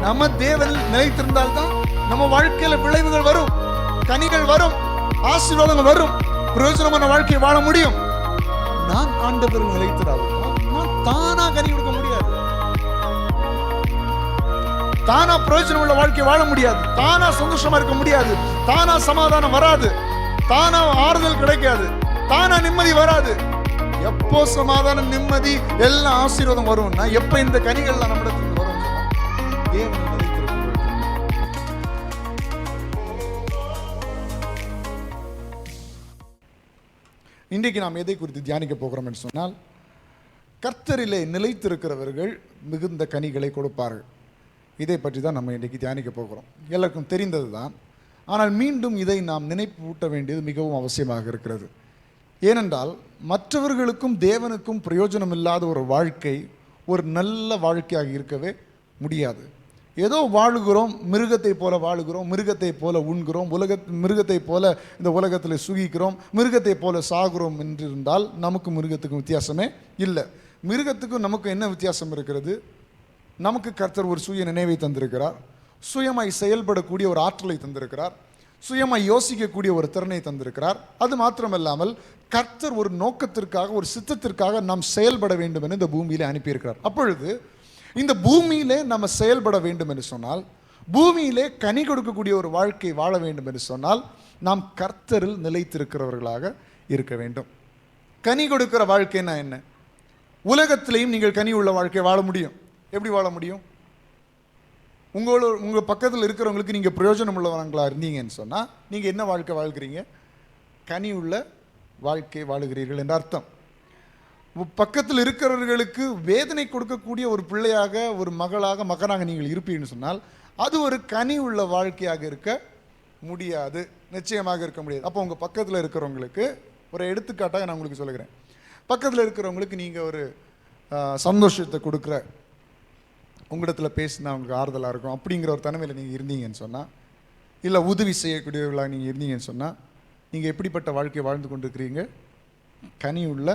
நம்ம தேவனில் நிலைத்திருந்தால்தான் நம்ம வாழ்க்கையில விளைவுகள் வரும், கனிகள் வரும், ஆசீர்வாதங்கள் வரும், பிரயோஜனமான வாழ்க்கையை வாழ முடியும். நான் ஆண்டவர் நிலைத்திராவிட்டால் நான் தானா கனி கொடுக்க முடியாது, தானா பிரயோஜனம் உள்ள வாழ்க்கை வாழ முடியாது, தானா சந்தோஷமா இருக்க முடியாது, தானா சமாதானம் வராது, தானா ஆறுதல் கிடைக்காது, தானா நிம்மதி வராது. எப்போ சமாதானம், நிம்மதி, எல்லாம் ஆசீர்வாதம் வரும்னா எப்ப இந்த கனிகள்லாம் நம்மிடத்துல வரும்? தேவன் நிலைத்திருக்கும் பொழுது. இன்றைக்கு நாம் எதை குறித்து தியானிக்க போகிறோம் என்று சொன்னால், கர்த்தரிலே நிலைத்திருக்கிறவர்கள் மிகுந்த கனிகளை கொடுப்பார்கள். இதை பற்றி தான் நம்ம இன்றைக்கு தியானிக்க போகிறோம். எல்லாருக்கும் தெரிந்தது தான், ஆனால் மீண்டும் இதை நாம் நினைப்பு ஊட்ட வேண்டியது மிகவும் அவசியமாக இருக்கிறது. ஏனென்றால் மற்றவர்களுக்கும் தேவனுக்கும் பிரயோஜனம் இல்லாத ஒரு வாழ்க்கை ஒரு நல்ல வாழ்க்கையாக இருக்கவே முடியாது. ஏதோ வாழுகிறோம், மிருகத்தை போல வாழுகிறோம், மிருகத்தை போல உண்கிறோம், மிருகத்தை போல இந்த உலகத்தில் சுகிக்கிறோம், மிருகத்தை போல சாகுறோம் என்றிருந்தால் நமக்கு மிருகத்துக்கும் வித்தியாசமே இல்லை. மிருகத்துக்கும் நமக்கு என்ன வித்தியாசம் இருக்கிறது? நமக்கு கர்த்தர் ஒரு சுய நினைவை தந்திருக்கிறார், சுயமாய் செயல்படக்கூடிய ஒரு ஆற்றலை தந்திருக்கிறார், சுயமாய் யோசிக்கக்கூடிய ஒரு திறனை தந்திருக்கிறார். அது மாத்திரமல்லாமல் கர்த்தர் ஒரு நோக்கத்திற்காக, ஒரு சித்தத்திற்காக நாம் செயல்பட வேண்டும் என்று இந்த பூமியிலே அனுப்பியிருக்கிறார். அப்பொழுது இந்த பூமியிலே நம்ம செயல்பட வேண்டும் என்று சொன்னால், பூமியிலே கனி கொடுக்கக்கூடிய ஒரு வாழ்க்கை வாழ வேண்டும் என்று சொன்னால், நாம் கர்த்தரில் நிலைத்திருக்கிறவர்களாக இருக்க வேண்டும். கனி கொடுக்கிற வாழ்க்கைன்னா என்ன? உலகத்திலையும் நீங்கள் கனி உள்ள வாழ்க்கை வாழ முடியும். எப்படி வாழ முடியும்? உங்கள் பக்கத்தில் இருக்கிறவங்களுக்கு நீங்கள் பிரயோஜனம் உள்ளவங்களா இருந்தீங்கன்னு சொன்னால் நீங்கள் என்ன வாழ்க்கை வாழ்கிறீங்க? கனி உள்ள வாழ்க்கை வாழுகிறீர்கள் என்ற அர்த்தம். பக்கத்தில் இருக்கிறவர்களுக்கு வேதனை கொடுக்கக்கூடிய ஒரு பிள்ளையாக, ஒரு மகளாக, மகனாக நீங்கள் இருப்பீங்கன்னு சொன்னால் அது ஒரு கனி உள்ள வாழ்க்கையாக இருக்க முடியாது, நிச்சயமாக இருக்க முடியாது. அப்போ உங்கள் பக்கத்தில் இருக்கிறவங்களுக்கு ஒரு எடுத்துக்காட்டாக நான் உங்களுக்கு சொல்லுகிறேன். பக்கத்தில் இருக்கிறவங்களுக்கு நீங்கள் ஒரு சந்தோஷத்தை கொடுக்குற, உங்களிடத்தில் பேசினா அவங்களுக்கு ஆறுதலாக இருக்கும் அப்படிங்கிற ஒரு தனிமையில் நீங்கள் இருந்தீங்கன்னு சொன்னால், இல்லை உதவி செய்யக்கூடியவர்களாக நீங்கள் இருந்தீங்கன்னு சொன்னால், நீங்கள் எப்படிப்பட்ட வாழ்க்கை வாழ்ந்து கொண்டிருக்கிறீங்க? கனி உள்ள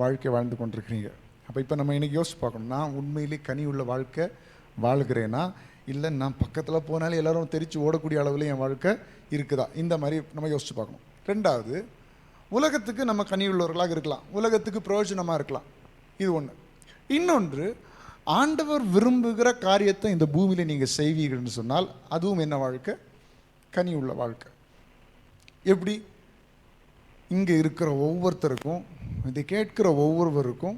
வாழ்க்கை வாழ்ந்து கொண்டிருக்கிறீங்க. அப்போ இப்போ நம்ம இன்றைக்கி யோசிச்சு பார்க்கணும், நான் உண்மையிலே கனி உள்ள வாழ்க்கை வாழ்கிறேன்னா, இல்லை நான் பக்கத்தில் போனாலே எல்லோரும் தெரித்து ஓடக்கூடிய அளவில் என் வாழ்க்கை இருக்குதா? இந்த மாதிரி நம்ம யோசிச்சு பார்க்கணும். ரெண்டாவது, உலகத்துக்கு நம்ம கனி உள்ளவர்களாக இருக்கலாம், உலகத்துக்கு பிரயோஜனமாக இருக்கலாம், இது ஒன்று. இன்னொன்று, ஆண்டவர் விரும்புகிற காரியத்தை இந்த பூமியில் நீங்கள் செய்வீர்கள்னு சொன்னால் அதுவும் என்ன வாழ்க்கை? கனி உள்ள வாழ்க்கை. எப்படி? இங்கே இருக்கிற ஒவ்வொருத்தருக்கும், இதை கேட்கிற ஒவ்வொருவருக்கும்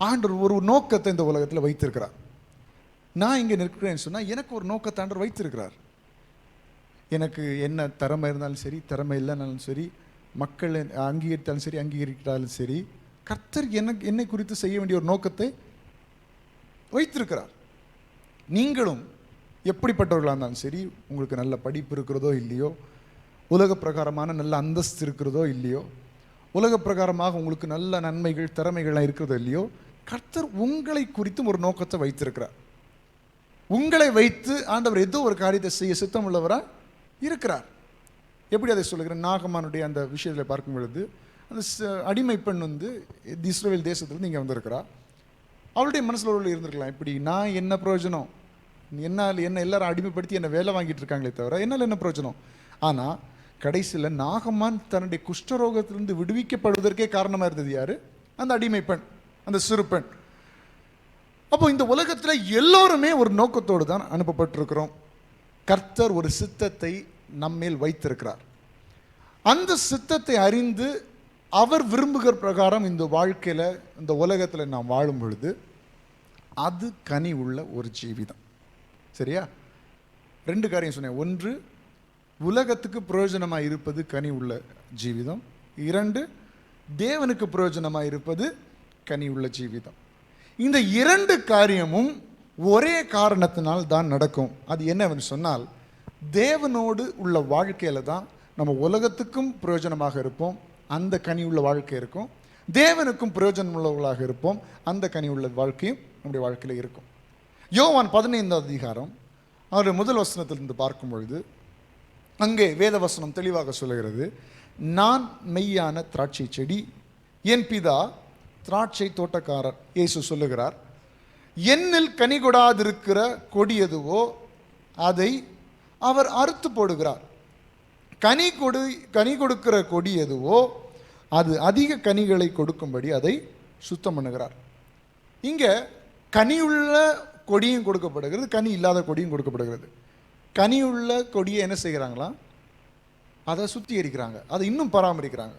ஆண்டவர் ஒரு நோக்கத்தை இந்த உலகத்தில் வைத்திருக்கிறார். நான் இங்கே நிற்கிறேன்னு சொன்னால் எனக்கு ஒரு நோக்கத்தை ஆண்டவர் வைத்திருக்கிறார். எனக்கு என்ன திறமை இருந்தாலும் சரி, திறமை இல்லைனாலும் சரி, மக்கள் அங்கீகரித்தாலும் சரி, அங்கீகரித்தாலும் சரி, கர்த்தர் என்னை குறித்து செய்ய வேண்டிய ஒரு நோக்கத்தை வைத்திருக்கிறார். நீங்களும் எப்படிப்பட்டவர்களாக இருந்தாலும் சரி, உங்களுக்கு நல்ல படிப்பு இருக்கிறதோ இல்லையோ, உலக பிரகாரமான நல்ல அந்தஸ்து இருக்கிறதோ இல்லையோ, உலக பிரகாரமாக உங்களுக்கு நல்ல நன்மைகள், திறமைகள்லாம் இருக்கிறதோ இல்லையோ, கர்த்தர் உங்களை குறித்தும் ஒரு நோக்கத்தை வைத்திருக்கிறார். உங்களை வைத்து ஆண்டவர் ஏதோ ஒரு காரியத்தை செய்ய சித்தம் உள்ளவராக இருக்கிறார். எப்படி அதை சொல்லுகிறேன்? நாகமானுடைய அந்த விஷயத்தில் பார்க்கும் பொழுது, அந்த அடிமை பெண் இஸ்ரவேல் தேசத்தில் நீங்கள் வந்திருக்கிறார். அவளுடைய மனசில் உள்ள இருந்திருக்கலாம், இப்படி நான் என்ன பிரயோஜனம், என்னால் என்ன எல்லாரும் அடிமைப்படுத்தி என்னை வேலை வாங்கிட்டு இருக்காங்களே தவிர என்னால் என்ன பிரயோஜனம்? ஆனால் கடைசியில் நாகமான் தன்னுடைய குஷ்டரோகத்திலிருந்து விடுவிக்கப்படுவதற்கே காரணமாக இருந்தது யார்? அந்த அடிமை பெண், அந்த சிறு பெண். அப்போ இந்த உலகத்தில் எல்லோருமே ஒரு நோக்கத்தோடு தான் அனுப்பப்பட்டிருக்கிறோம். கர்த்தர் ஒரு சித்தத்தை நம்மேல் வைத்திருக்கிறார். அந்த சித்தத்தை அறிந்து அவர் விரும்புகிற பிரகாரம் இந்த வாழ்க்கையில், இந்த உலகத்தில் நாம் வாழும் பொழுது அது கனி உள்ள ஒரு ஜீவிதம். சரியா? ரெண்டு காரியம் சொன்னேன். ஒன்று, உலகத்துக்கு பிரயோஜனமாக இருப்பது கனி உள்ள ஜீவிதம். இரண்டு, தேவனுக்கு பிரயோஜனமாக இருப்பது கனி உள்ள ஜீவிதம். இந்த இரண்டு காரியமும் ஒரே காரணத்தினால் தான் நடக்கும். அது என்னவென்று சொன்னால், தேவனோடு உள்ள வாழ்க்கையில் தான் நம்ம உலகத்துக்கும் பிரயோஜனமாக இருப்போம், அந்த கனி உள்ள வாழ்க்கை இருக்கும். தேவனுக்கும் பிரயோஜனம் உள்ளவர்களாக இருப்போம், அந்த கனி உள்ள வாழ்க்கையும் நம்முடைய வாழ்க்கையில் இருக்கும். யோவான் 15 அதிகாரம் அவருடைய முதல் வசனத்திலிருந்து பார்க்கும் பொழுது அங்கே வேத வசனம் தெளிவாக சொல்லுகிறது, நான் மெய்யான திராட்சை செடி, என் பிதா திராட்சை தோட்டக்காரர். இயேசு சொல்லுகிறார், என்னில் கனி கொடாதிருக்கிற கொடி எதுவோ அதை அவர் அறுத்து போடுகிறார். கனி கொடுக்கிற கொடி எதுவோ அது அதிக கனிகளை கொடுக்கும்படி அதை சுத்தம் பண்ணுகிறார். இங்கே கனியுள்ள கொடியும் கொடுக்கப்படுகிறது, கனி இல்லாத கொடியும் கொடுக்கப்படுகிறது. கனியுள்ள கொடியை என்ன செய்கிறாங்களா, அதை சுத்திகரிக்கிறாங்க, அதை இன்னும் பராமரிக்கிறாங்க.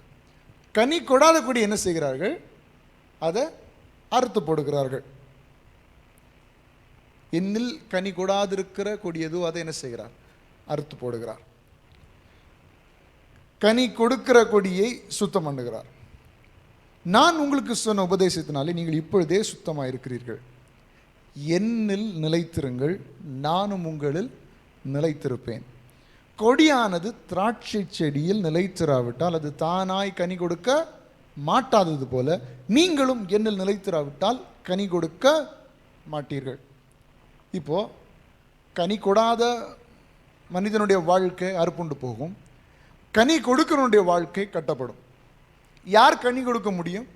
கனி கொடாத கொடி என்ன செய்கிறார்கள், அதை அறுத்து போடுகிறார்கள். என்னில் கனி கொடாதிருக்கிற கொடி எதுவோ அதை என்ன செய்கிறார், அறுத்து போடுகிறார். கனி கொடுக்கிற கொடியை சுத்தம் பண்ணுகிறார். நான் உங்களுக்கு சொன்ன உபதேசத்தினாலே நீங்கள் இப்பொழுதே சுத்தமாக இருக்கிறீர்கள். என்னில் நிலைத்திருங்கள், நானும் உங்களில் நிலைத்திருப்பேன். கொடியானது திராட்சை செடியில் நிலைத்திராவிட்டால் அது தானாய் கனி கொடுக்க மாட்டாதது போல நீங்களும் என்னில் நிலைத்திராவிட்டால் கனி கொடுக்க மாட்டீர்கள். இப்போ கனி கொடாத மனிதனுடைய வாழ்க்கை அறுப்புண்டு போகும், கனி கொடுக்கிறவனுடைய வாழ்க்கை கட்டப்படும். யார் கனி கொடுக்க முடியும்?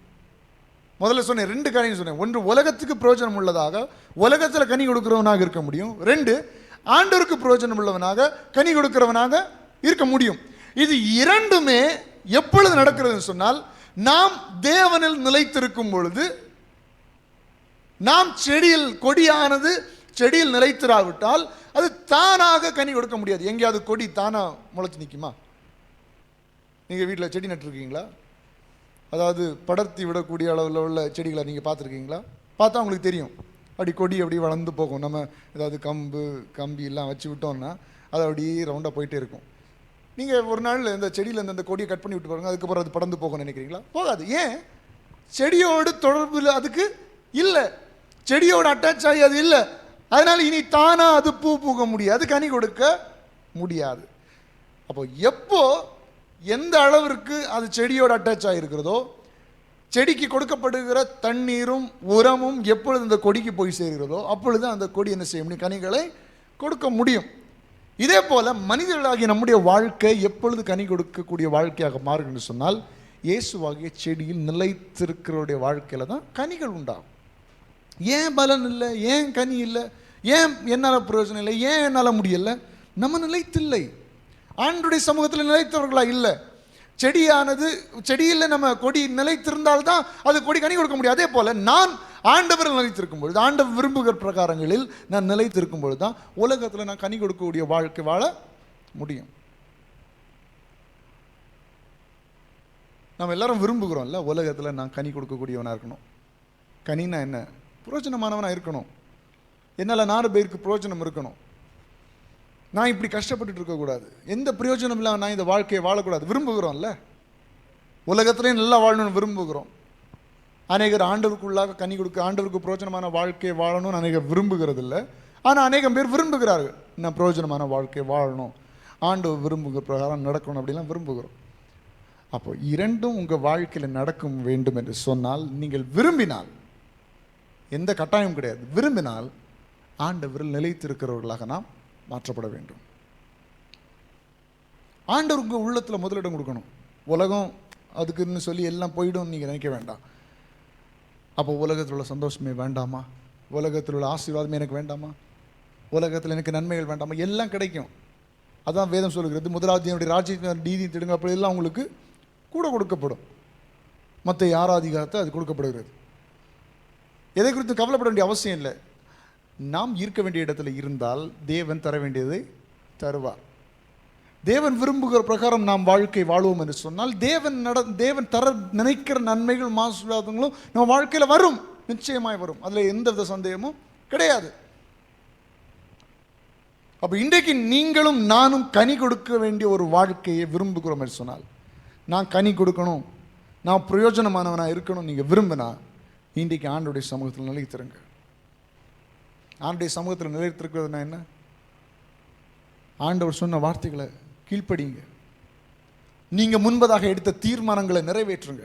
முதல்ல சொன்னேன், 2 காரியம் சொன்னேன். ஒன்று, உலகத்துக்கு பிரயோஜனம் உள்ளதாக உலகத்தில் கனி கொடுக்கிறவனாக இருக்க முடியும். 2, ஆண்டவருக்கு பிரயோஜனம் உள்ளவனாக கனி கொடுக்கிறவனாக இருக்க முடியும். இது இரண்டுமே எப்பொழுது நடக்கிறது சொன்னால், நாம் தேவனில் நிலைத்திருக்கும் பொழுது. நாம் கொடியானது செடியில் நிலைத்திராவிட்டால் அது தானாக கனி கொடுக்க முடியாது. எங்கேயாவது கொடி தானா முளைச்சு நிற்குமா? நீங்கள் வீட்டில் செடி நட்டுருக்கீங்களா? அதாவது படர்த்தி விடக்கூடிய அளவில் உள்ள செடிகளை நீங்கள் பார்த்துருக்கீங்களா? பார்த்தா உங்களுக்கு தெரியும், அப்படி கொடி அப்படி வளர்ந்து போகும். நம்ம ஏதாவது கம்பி எல்லாம் வச்சு விட்டோம்னா அது அப்படியே ரவுண்டாக போயிட்டே இருக்கும். நீங்கள் ஒரு நாள் இந்த செடியில் இந்த கொடியை கட் பண்ணி விட்டு பாருங்க, அதுக்கப்புறம் அது படர்ந்து போகணும்னு நினைக்கிறீங்களா? போகாது. ஏன்? செடியோடு தொடர்பு அதுக்கு இல்லை, செடியோடு அட்டாச் ஆகி அது இல்லை. அதனால் இனி தானா அது பூக்க முடியாது, கனி கொடுக்க முடியாது. அப்போ எப்போ எந்த அளவிற்கு அது செடியோடு அட்டாச் ஆகிருக்கிறதோ, செடிக்கு கொடுக்கப்படுகிற தண்ணீரும் உரமும் எப்பொழுது அந்த கொடிக்கு போய் சேர்கிறதோ அப்பொழுது அந்த கொடி என்ன செய்ய முடியும், கனிகளை கொடுக்க முடியும். இதே போல மனிதர்களாகிய நம்முடைய வாழ்க்கை எப்பொழுது கனி கொடுக்கக்கூடிய வாழ்க்கையாக மாறும் என்று சொன்னால், இயேசுவாகிய செடியில் நிலைத்திருக்கிறவருடைய வாழ்க்கையில தான் கனிகள் உண்டாகும். ஏன் பலன் இல்லை, ஏன் கனி இல்லை, ஏன் என்னால் பிரயோஜனம் இல்லை, ஏன் என்னால் முடியலை? நம்ம நிலைத்தில்லை, ஆண்டவருடைய சமூகத்தில் நிலைத்தவர்களா இல்லை. செடியில் நம்ம கொடி நிலைத்திருந்தால்தான் அது கொடி கனி கொடுக்க முடியும். அதே போல நான் ஆண்டவரில் நிலைத்திருக்கும் பொழுது, ஆண்டவர் விரும்புகிற பிரகாரங்களில் நான் நிலைத்திருக்கும் பொழுது தான் உலகத்தில் நான் கனி கொடுக்கக்கூடிய வாழ்க்கை வாழ முடியும். நம்ம எல்லாரும் விரும்புகிறோம்ல, உலகத்தில் நான் கனி கொடுக்கக்கூடியவனாக இருக்கணும். கனினா என்ன? புரோஜனமானவனாக இருக்கணும். என்னால் 4 பேருக்கு புரோஜனம் இருக்கணும். நான் இப்படி கஷ்டப்பட்டு இருக்கக்கூடாது, எந்த பிரயோஜனம் இல்லாமல் நான் இந்த வாழ்க்கையை வாழக்கூடாது. விரும்புகிறோம்ல, உலகத்துலேயும் நல்லா வாழணும்னு விரும்புகிறோம். அநேகர் ஆண்டவருக்குள்ளாக கனி கொடுக்க, ஆண்டவருக்கு பிரயோஜனமான வாழ்க்கையை வாழணும்னு அநேகர் விரும்புகிறது இல்லை. ஆனால் அநேகம் பேர் விரும்புகிறார்கள், நான் பிரயோஜனமான வாழ்க்கையை வாழணும், ஆண்டவர் விரும்புகிற பிரகாரம் நடக்கணும் அப்படிலாம் விரும்புகிறோம். அப்போ இரண்டும் உங்கள் வாழ்க்கையில் நடக்கும் வேண்டும் என்று சொன்னால், நீங்கள் விரும்பினால், எந்த கட்டாயம் கிடையாது, விரும்பினால் ஆண்டவரில் நிலைத்திருக்கிறவர்களாக நாம் மாற்றப்பட வேண்டும். ஆண்டவர் உங்கள் உள்ளத்தில் முதலிடம் கொடுக்கணும். உலகம் அதுக்குன்னு சொல்லி எல்லாம் போயிடும் நீங்கள் நினைக்க வேண்டாம். அப்போ உலகத்தில் உள்ள சந்தோஷமே வேண்டாமா, உலகத்தில் உள்ள ஆசீர்வாதமே எனக்கு வேண்டாமா, உலகத்தில் எனக்கு நன்மைகள் வேண்டாமா? எல்லாம் கிடைக்கும். அதான் வேதம் சொல்லுகிறது, முதலாவது என்னுடைய ராஜ்யத்தின் நீதி திடுங்க, அப்படி எல்லாம் உங்களுக்கு கூட கொடுக்கப்படும். மற்ற ஆராதிகாரத்தை அது கொடுக்கப்படுகிறது. எதை குறித்து கவலைப்பட வேண்டிய அவசியம் இல்லை. நாம் இருக்க வேண்டிய இடத்துல இருந்தால் தேவன் தர வேண்டியதை தருவார். தேவன் விரும்புகிற பிரகாரம் நாம் வாழ்க்கை வாழ்வோம் என்று சொன்னால், தேவன் தர நினைக்கிற நன்மைகள் ஆசீர்வாதங்களும் நம்ம வாழ்க்கையில் வரும், நிச்சயமாய் வரும். அதில் எந்தவித சந்தேகமும் கிடையாது. அப்போ இன்றைக்கு நீங்களும் நானும் கனி கொடுக்க வேண்டிய ஒரு வாழ்க்கையை விரும்புகிறோம் என்று சொன்னால், நான் கனி கொடுக்கணும், நான் பிரயோஜனமானவனாக இருக்கணும் நீங்கள் விரும்பினா, இன்றைக்கு ஆண்டவருடைய சமூகத்தில் நிலைத்திருங்க. ஆண்டவருடைய சமூகத்தில் நிலைத்திருக்கிறதுனா என்ன? ஆண்டவர் சொன்ன வார்த்தைகளை கீழ்ப்படிங்க. நீங்கள் முன்பதாக எடுத்த தீர்மானங்களை நிறைவேற்றுங்க.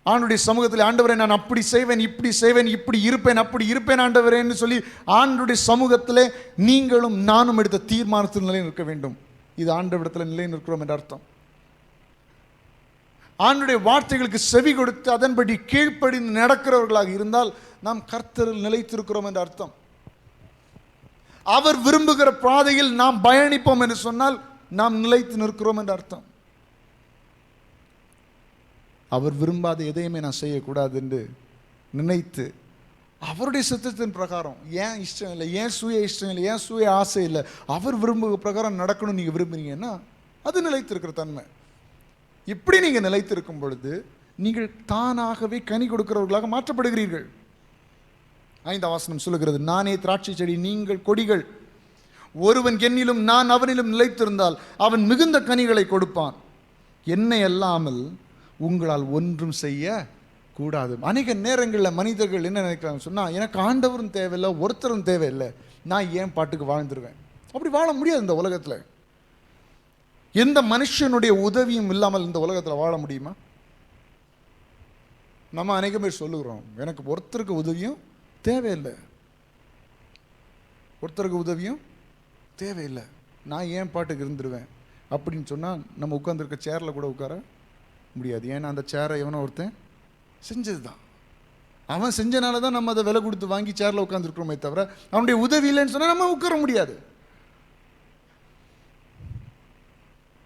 ஆண்டவருடைய சமூகத்தில், ஆண்டவரை நான் அப்படி செய்வேன், இப்படி செய்வேன், இப்படி இருப்பேன், அப்படி இருப்பேன் ஆண்டவரேன்னு சொல்லி ஆண்டவருடைய சமூகத்தில் நீங்களும் நானும் எடுத்த தீர்மானத்தில் நிலை நிற்க வேண்டும். இது ஆண்டவரிடத்தில் நிலை நிற்கிறோம் என்ற அர்த்தம். ஆண்டவருடைய வார்த்தைகளுக்கு செவி கொடுத்து அதன்படி கீழ்ப்படிந்து நடக்கிறவர்களாக இருந்தால் நாம் கர்த்தரில் நிலைத்திருக்கிறோம் என்ற அர்த்தம். அவர் விரும்புகிற பாதையில் நாம் பயணிப்போம் என்று சொன்னால் நாம் நிலைத்து நிற்கிறோம் என்று அர்த்தம். அவர் விரும்பாத எதையுமே நான் செய்யக்கூடாது என்று நினைத்து அவருடைய சித்தத்தின் பிரகாரம், ஏன் இஷ்டம் இல்லை, ஏன் சுய இஷ்டம் இல்லை, ஏன் சுய ஆசை இல்லை, அவர் விரும்புகிற பிரகாரம் நடக்கணும் நீங்கள் விரும்புறீங்கன்னா அது நிலைத்திருக்கிற தன்மை. இப்படி நீங்கள் நிலைத்திருக்கும் பொழுது நீங்கள் தானாகவே கனி கொடுக்கிறவர்களாக மாற்றப்படுகிறீர்கள். 5ஆம் வசனம் சொல்லுகிறது, நானே திராட்சை செடி, நீங்கள் கொடிகள். ஒருவன் என்னிலும் நான் அவனிலும் நிலைத்திருந்தால் அவன் மிகுந்த கனிகளை கொடுப்பான். என்னை அல்லாமல் உங்களால் ஒன்றும் செய்ய கூடாது. அநேக நேரங்களில் மனிதர்கள் என்ன நினைக்கிறாங்க சொன்னால், எனக்கு ஆண்டவரும் தேவையில்லை, ஒருத்தரும் தேவையில்லை, நான் ஏன் பாட்டுக்கு வாழ்ந்துருவேன். அப்படி வாழ முடியாது. இந்த உலகத்தில் எந்த மனுஷனுடைய உதவியும் இல்லாமல் இந்த உலகத்தில் வாழ முடியுமா? நம்ம அநேக பேர் சொல்லுகிறோம், எனக்கு ஒருத்தருக்கு உதவியும் தேவையில்லை, ஒருத்தருக்கு உதவியும் தேவையில்லை, நான் ஏன் பாட்டுக்கு இருந்துருவேன் அப்படின்னு சொன்னால் நம்ம உட்காந்துருக்க சேரில் கூட உட்கார முடியாது. ஏன்னா அந்த சேரை எவனோ ஒருத்தன் செஞ்சது தான், அவன் செஞ்சனால தான் நம்ம அதை விலை கொடுத்து வாங்கி சேரில் உட்காந்துருக்கிறோமே தவிர அவனுடைய உதவி இல்லைன்னு சொன்னால் நம்ம உட்கார முடியாது.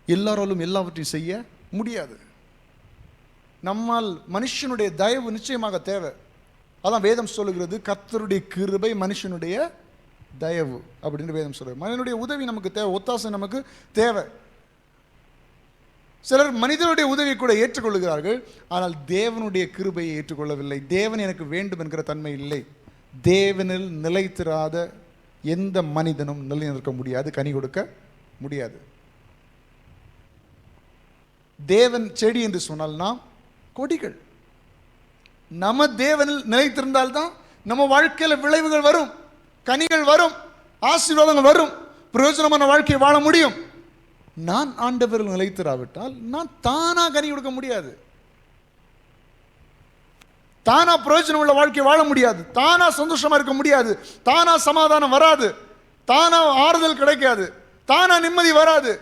எல்லாராலும் எல்லாவற்றையும் செய்ய முடியாது. நம்மால் மனுஷனுடைய தயவு நிச்சயமாக தேவை. அதான் வேதம் சொல்லுகிறது, கர்த்தருடைய கிருபை மனுஷனுடைய தயவு அப்படின்னு வேதம் சொல்லுது. மனிதனுடைய உதவி நமக்கு தேவை, ஒத்தாசை நமக்கு தேவை. சிலர் மனிதனுடைய உதவியை கூட ஏற்றுக்கொள்கிறார்கள், ஆனால் தேவனுடைய கிருபையை ஏற்றுக்கொள்ளவில்லை. தேவன் எனக்கு வேண்டும் என்கிற தன்மை இல்லை. தேவனில் நிலைத்திராத எந்த மனிதனும் நிலைநிற்க முடியாது, கனி கொடுக்க முடியாது. தேவன் செடி என்று சொன்னால் நாம் கொடிகள். நம்ம தேவனில் நிலைத்திருந்தால்தான் நம்ம வாழ்க்கையில் விளைவுகள் வரும், கனிகள் வரும், ஆசீர்வாதங்கள் வரும், பிரயோஜனமான வாழ்க்கையை வாழ முடியும். நான் ஆண்டவரில் நிலைத்திராவிட்டால் நான் தானா கனி கொடுக்க முடியாது, தானா பிரயோஜனம் உள்ள வாழ்க்கையை வாழ முடியாது, தானா சந்தோஷமா இருக்க முடியாது, தானா சமாதானம் வராது, தானா ஆறுதல் கிடைக்காது, தானா நிம்மதி வராது.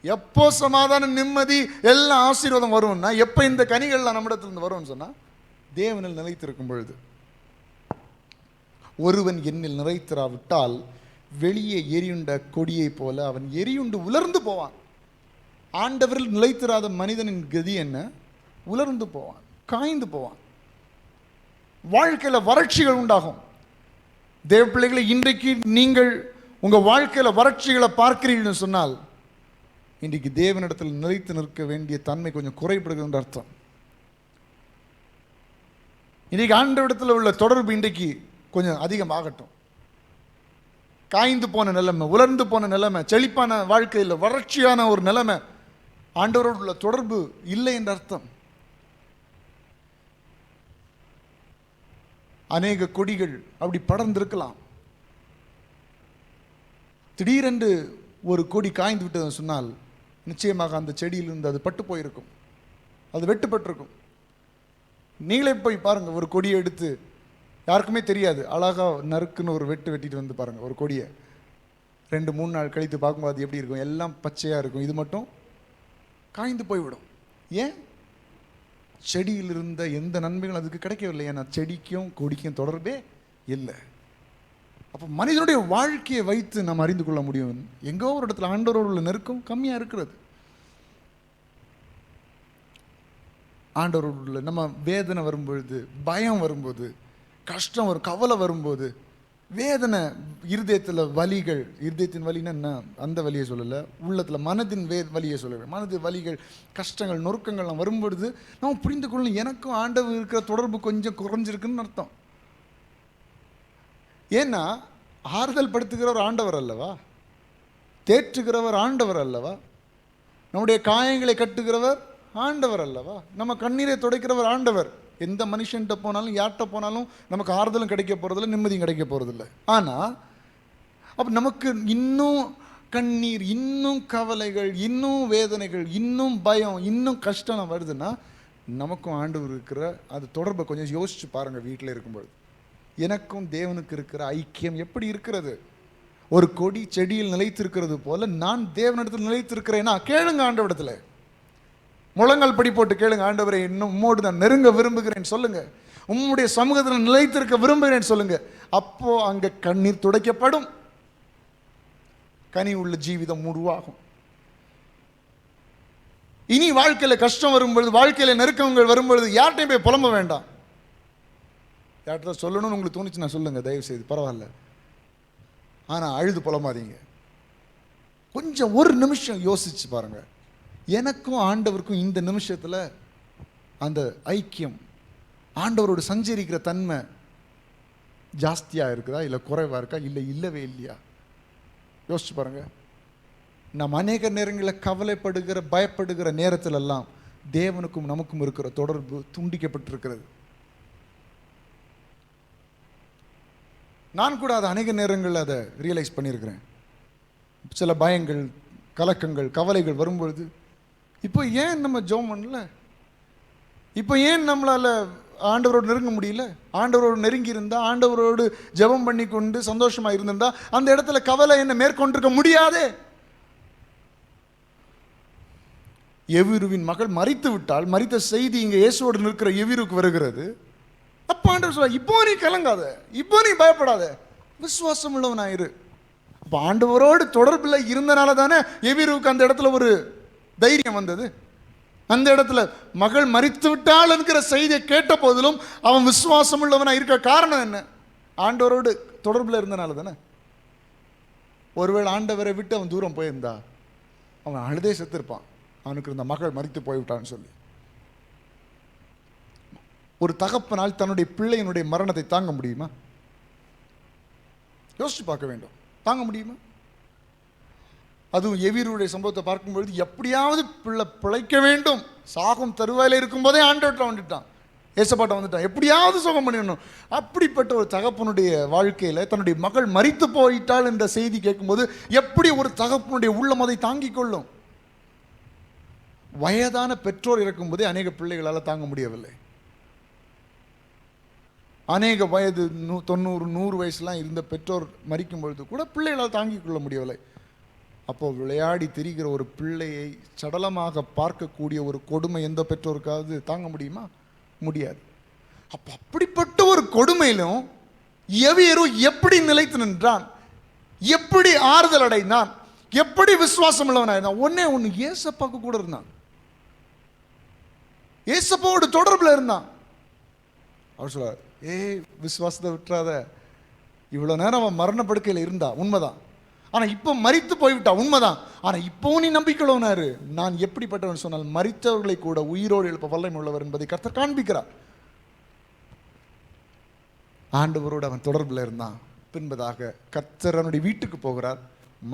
எப்போ சமாதானம், நிம்மதி, எல்லாம் ஆசீர்வாதம் வரும்னா எப்போ இந்த கனிகள்லாம் நம்மிடத்திலிருந்து வரும்னு சொன்னா தேவனில் நிலைத்திருக்கும் பொழுது. ஒருவன் என்னில் நிலைத்திராவிட்டால் வெளியே எரியுண்ட கொடியை போல அவன் எரியுண்டு உலர்ந்து போவான். ஆண்டவரில் நிலைத்திராத மனிதனின் கதி என்ன? உலர்ந்து போவான், காய்ந்து போவான், வாழ்க்கையில் வறட்சிகள் உண்டாகும். தேவ பிள்ளைகளை, இன்றைக்கு நீங்கள் உங்க வாழ்க்கையில் வறட்சிகளை பார்க்கிறீர்கள் சொன்னால் இன்றைக்கு தேவனிடத்தில் நிலைத்து நிற்க வேண்டிய தன்மை கொஞ்சம் குறைபடுகின்ற அர்த்தம். இன்றைக்கு ஆண்டவரிடத்தில் உள்ள தொடர்பு இன்றைக்கு கொஞ்சம் அதிகமாகட்டும். காய்ந்து போன நிலைமை, உலர்ந்து போன நிலைமை, செழிப்பான வாழ்க்கையில் வறட்சியான ஒரு நிலைமை, ஆண்டவரோடு உள்ள தொடர்பு இல்லை என்ற அர்த்தம். அநேக கொடிகள் அப்படி படர்ந்திருக்கலாம். திடீரென்று ஒரு கொடி காய்ந்து விட்டதுன்னு சொன்னால் நிச்சயமாக அந்த செடியிலிருந்து அது பட்டு போயிருக்கும், அது வெட்டுப்பட்டிருக்கும். நீங்களே போய் பாருங்க, ஒரு கொடியை எடுத்து, யாருக்குமே தெரியாது, அழகா நறுக்குன்னு ஒரு வெட்டிட்டு வந்து பாருங்க ஒரு கொடியை. 2-3 நாள் கழித்து பார்க்கும்போது அது எப்படி இருக்கும்? எல்லாம் பச்சையா இருக்கும், இது மட்டும் காய்ந்து போய்விடும். ஏன்? செடியில் இருந்த எந்த நன்மைகளும் அதுக்கு கிடைக்கவில்லை. ஏன்னா செடிக்கும் கொடிக்கும் தொடர்பே இல்லை. அப்போ மனிதனுடைய வாழ்க்கையை வைத்து நாம் அறிந்து கொள்ள முடியும், எங்கோ ஒரு இடத்துல ஆண்டவரோடு உள்ள நெருக்கம் கம்மியாக இருக்கிறது. ஆண்டவரோடு உள்ள நம்ம வேதனை வரும்பொழுது, பயம் வரும்போது, கஷ்டம் வரும், கவலை வரும்போது, வேதனை, இருதயத்தில் வலிகள், இருதயத்தின் வலின்னா என்ன, அந்த வலியை சொல்லலை, உள்ளத்தில் மனதின் வலியை சொல்லலை, மனது வலிகள், கஷ்டங்கள், நொறுக்கங்கள்லாம் வரும்பொழுது நம்ம புரிந்து கொள்ளணும், எனக்கும் ஆண்டவர் இருக்கிற தொடர்பு கொஞ்சம் குறைஞ்சிருக்குன்னு அர்த்தம். ஏன்னா ஆறுதல் படுத்துகிறவர் ஆண்டவர் அல்லவா, தேற்றுகிறவர் ஆண்டவர் அல்லவா, நம்முடைய காயங்களை கட்டுகிறவர் ஆண்டவர் அல்லவா, நம்ம கண்ணீரை துடைக்கிறவர் ஆண்டவர். எந்த மனுஷன்கிட்ட போனாலும், யார்கிட்ட போனாலும் நமக்கு ஆறுதலும் கிடைக்க போகிறதில்ல, நிம்மதியும் கிடைக்க போகிறதில்ல. ஆனால் அப்போ நமக்கு இன்னும் கண்ணீர், இன்னும் கவலைகள், இன்னும் வேதனைகள், இன்னும் பயம், இன்னும் கஷ்டம் வருதுன்னா நமக்கும் ஆண்டவர் இருக்கிற அது தொடர்பை கொஞ்சம் யோசிச்சு பாருங்கள். வீட்டில் இருக்கும்போது எனக்கும் தேவனுக்கு இருக்கிற ஐக்கியம் எப்படி இருக்கிறது? ஒரு கொடி செடியில் நிலைத்திருக்கிறது போல நான் தேவனிடத்தில் நிலைத்திருக்கிறேன்னா கேளுங்க ஆண்டவரிடத்தில், முழங்கால் படி போட்டு கேளுங்க, ஆண்டவரை இன்னும் உம்மோடு நான் நெருங்க விரும்புகிறேன் சொல்லுங்க, உம்முடைய சமூகத்தில் நிலைத்திருக்க விரும்புகிறேன் சொல்லுங்க. அப்போ அங்கே கண்ணீர் துடைக்கப்படும், கனி உள்ள ஜீவிதம் உருவாகும். இனி வாழ்க்கையில கஷ்டம் வரும்பொழுது, வாழ்க்கையில நெருக்கங்கள் வரும்பொழுது யார்கிட்டையும் போய் புலம்ப வேண்டாம். யார்கிட்ட சொல்லணும்னு உங்களுக்கு தோணுச்சு நான் சொல்லுங்க, தயவு செய்து, பரவாயில்ல. ஆனால் அழுது புலம்பாதீங்க. கொஞ்சம் ஒரு நிமிஷம் யோசிச்சு பாருங்க, எனக்கும் ஆண்டவருக்கும் இந்த நிமிஷத்தில் அந்த ஐக்கியம், ஆண்டவரோடு சஞ்சரிக்கிற தன்மை ஜாஸ்தியாக இருக்குதா இல்லை குறைவாக இருக்கா, இல்லை இல்லவே இல்லையா? யோசிச்சு பாருங்க. நாம் அநேக நேரங்களில் கவலைப்படுகிற பயப்படுகிற நேரத்திலெல்லாம் தேவனுக்கும் நமக்கும் இருக்கிற தொடர்பு துண்டிக்கப்பட்டிருக்கிறது. நான் கூட அதை அநேக நேரங்களில் அதை ரியலைஸ் பண்ணியிருக்கிறேன். சில பயங்கள், கலக்கங்கள், கவலைகள் வரும்பொழுது, இப்போ ஏன் நம்ம ஜெபம் பண்ணல, இப்போ ஏன் நம்மளால் ஆண்டவரோடு நெருங்க முடியல, ஆண்டவரோடு நெருங்கி இருந்தால், ஆண்டவரோடு ஜெபம் பண்ணி கொண்டு சந்தோஷமாக இருந்திருந்தா அந்த இடத்துல கவலை என்ன மேற்கொண்டிருக்க முடியாதே. எவிருவின் மகள் மரித்து விட்டால், மரித்த செய்தி இங்கே இயேசுவோடு நிற்கிற எவிருக்கு வருகிறது. அப்போ ஆண்டவர் சொல்ல, இப்போ நீ கலங்காத, இப்போ நீ பயப்படாத, விசுவாசம் உள்ளவனாயிரு. அப்போ ஆண்டவரோடு தொடர்பில் இருந்தனால தானே எவிருக்கு அந்த இடத்துல ஒரு தைரியம் வந்தது. அந்த இடத்துல மகள் மரித்து விட்டால் என்கிற செய்தியை கேட்ட போதிலும் அவன் விசுவாசம் உள்ளவனாக இருக்க காரணம் என்ன? ஆண்டவரோடு தொடர்பில் இருந்தனால தானே. ஒருவேளை ஆண்டவரை விட்டு அவன் தூரம் போயிருந்தா அவன் அழுதே செத்துருப்பான், அவனுக்கு இந்த மகள் மரித்து போய்விட்டான்னு சொல்லி. ஒரு தகப்பனால் தன்னுடைய பிள்ளையினுடைய மரணத்தை தாங்க முடியுமா? யோசிச்சு பார்க்க வேண்டும். தாங்க முடியுமா? அதுவும் எவீருடைய சம்பவத்தை பார்க்கும்பொழுது எப்படியாவது பிள்ளை பிழைக்க வேண்டும், சாகும் தருவாயில் இருக்கும்போதே ஆண்டவர்கிட்ட வந்துட்டான், ஏசப்பாட்ட வந்துட்டான், எப்படியாவது சுகம் பண்ணிடணும். அப்படிப்பட்ட ஒரு தகப்பனுடைய வாழ்க்கையில் தன்னுடைய மகள் மரித்து போயிட்டாள் என்ற செய்தி கேட்கும்போது எப்படி ஒரு தகப்பனுடைய உள்ளம் அதை தாங்கிக் கொள்ளும்? வயதான பெற்றோர் இருக்கும்போதே அநேக பிள்ளைகளால் தாங்க முடியவில்லை. அநேக வயது 90, 100 வயசுலாம் இருந்த பெற்றோர் மரிக்கும் பொழுது கூட பிள்ளைகளால் தாங்கிக் கொள்ள முடியவில்லை. அப்போது விளையாடி திரிகிற ஒரு பிள்ளையை சடலமாக பார்க்கக்கூடிய ஒரு கொடுமை எந்த பெற்றோருக்காவது தாங்க முடியுமா? முடியாது. அப்போ அப்படிப்பட்ட ஒரு கொடுமையிலும் எவியரு எப்படி நிலைத்து நின்றான், எப்படி ஆறுதல் அடைந்தான், எப்படி விசுவாசம் உள்ளவனாயிருந்தான்? ஒன்னே ஒன்று, ஏசப்பாக்கு கூட இருந்தான், ஏசப்பாவோடு தொடர்பில் இருந்தான். அவர் சொல்றார், விசுவாசத்தை விட்டுறாத, இவ்வளோ நேரம் அவன் மரணப்படுக்கையில் இருந்தா உண்மைதான், ஆனால் இப்போ மரித்து போய்விட்டா உண்மைதான், ஆனால் இப்போவும் நீ நம்பிக்கையுள்ளவனாரு. நான் எப்படிப்பட்டவன் சொன்னால் மரித்தவர்களை கூட உயிரோடு எழுப்ப வல்லமை உள்ளவர் என்பதை கர்த்தர் காண்பிக்கிறார். ஆண்டவரோடு அவன் தொடர்பில் இருந்தான். பின்பதாக கர்த்தர் அவனுடைய வீட்டுக்கு போகிறார்,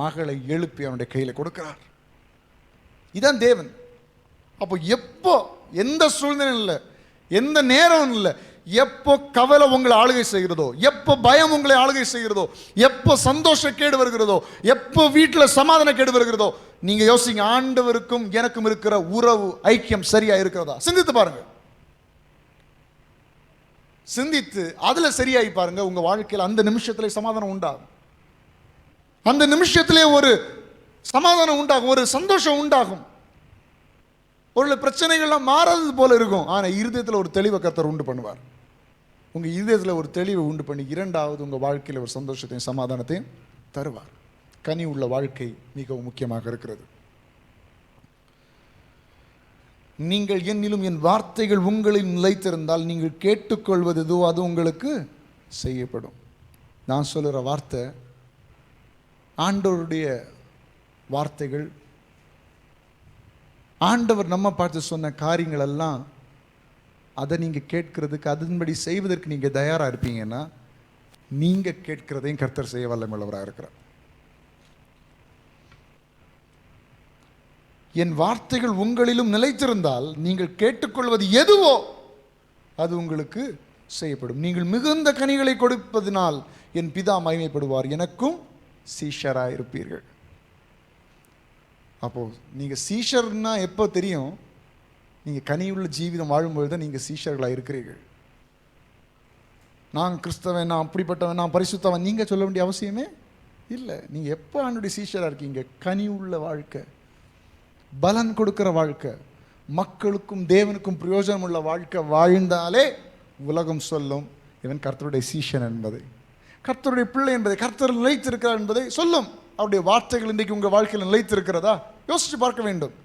மகளை எழுப்பி அவனுடைய கையில் கொடுக்கிறார். இதான் தேவன். அப்போ எப்போ, எந்த சூழ்நிலையும் இல்லை, எந்த நேரம் இல்லை, எப்போ கவலை உங்களை ஆளுகை செய்கிறதோ, எப்போ பயம் உங்களை ஆளுகை செய்கிறதோ, எப்போ சந்தோஷ கேடு வருகிறதோ, எப்போ வீட்டில் சமாதான கேடு வருகிறதோ, நீங்க யோசிங்க, ஆண்டவருக்கும் எனக்கும் இருக்கிற உறவு ஐக்கியம் சரியா இருக்கிறதா? சிந்தித்து பாருங்க. சிந்தித்து அதுல சரியாகி பாருங்க. உங்க வாழ்க்கையில் அந்த நிமிஷத்திலே சமாதானம் உண்டாகும், அந்த நிமிஷத்திலே ஒரு சமாதானம் உண்டாகும், ஒரு சந்தோஷம் உண்டாகும். ஒரு பிரச்சனைகள்லாம் மாறாதது போல இருக்கும், ஆனால் இருதயத்தில் ஒரு தெளிவை கர்த்தர் உண்டு பண்ணுவார். உங்கள் இருதயத்தில் ஒரு தெளிவை உண்டு பண்ணி இரண்டாவது உங்கள் வாழ்க்கையில் ஒரு சந்தோஷத்தையும் சமாதானத்தையும் தருவார். கனி உள்ள வாழ்க்கை மிகவும் முக்கியமாக இருக்கிறது. நீங்கள் என்னிலும் என் வார்த்தைகள் உங்களில் நிலைத்திருந்தால் நீங்கள் கேட்டுக்கொள்வது எதுவோ அது உங்களுக்கு செய்யப்படும். நான் சொல்லுற வார்த்தை ஆண்டவருடைய வார்த்தைகள். ஆண்டவர் நம்ம பார்த்து சொன்ன காரியங்கள் எல்லாம் அதை நீங்கள் கேட்கறதுக்கு, அதன்படி செய்வதற்கு நீங்கள் தயாராக இருப்பீங்கன்னா நீங்கள் கேட்கிறதையும் கர்த்தர் செய்ய வல்லமையுள்ளவராக இருக்கிறார். என் வார்த்தைகள் உங்களிலும் நிலைத்திருந்தால் நீங்கள் கேட்டுக்கொள்வது எதுவோ அது உங்களுக்கு செய்யப்படும். நீங்கள் மிகுந்த கனிகளை கொடுப்பதினால் என் பிதா மகிமைப்படுவார், எனக்கும் சீஷராக இருப்பீர்கள். அப்போது நீங்கள் சீஷர்னா எப்போ தெரியும்? நீங்கள் கனியுள்ள ஜீவிதம் வாழும்பொழுது தான் நீங்கள் சீஷர்களாக இருக்கிறீர்கள். நான் கிறிஸ்தவன், நான் அப்படிப்பட்டவன், நான் பரிசுத்தவன் நீங்கள் சொல்ல வேண்டிய அவசியமே இல்லை. நீங்கள் எப்போ ஆண்டுடைய சீஷராக இருக்கீங்க? கனியுள்ள வாழ்க்கை, பலன் கொடுக்கிற வாழ்க்கை, மக்களுக்கும் தேவனுக்கும் பிரயோஜனம் உள்ள வாழ்க்கை வாழ்ந்தாலே உலகம் சொல்லும் இவன் கர்த்தருடைய சீஷன் என்பதை, கர்த்தருடைய பிள்ளை என்பதை, கர்த்தர் நிலைத்திருக்கிறார் என்பதை சொல்லும். அவருடைய வார்த்தைகள் இன்றைக்கு உங்கள் வாழ்க்கையில் நிலைத்திருக்கிறதா? யோசிச்சு பார்க்க வேண்டும்.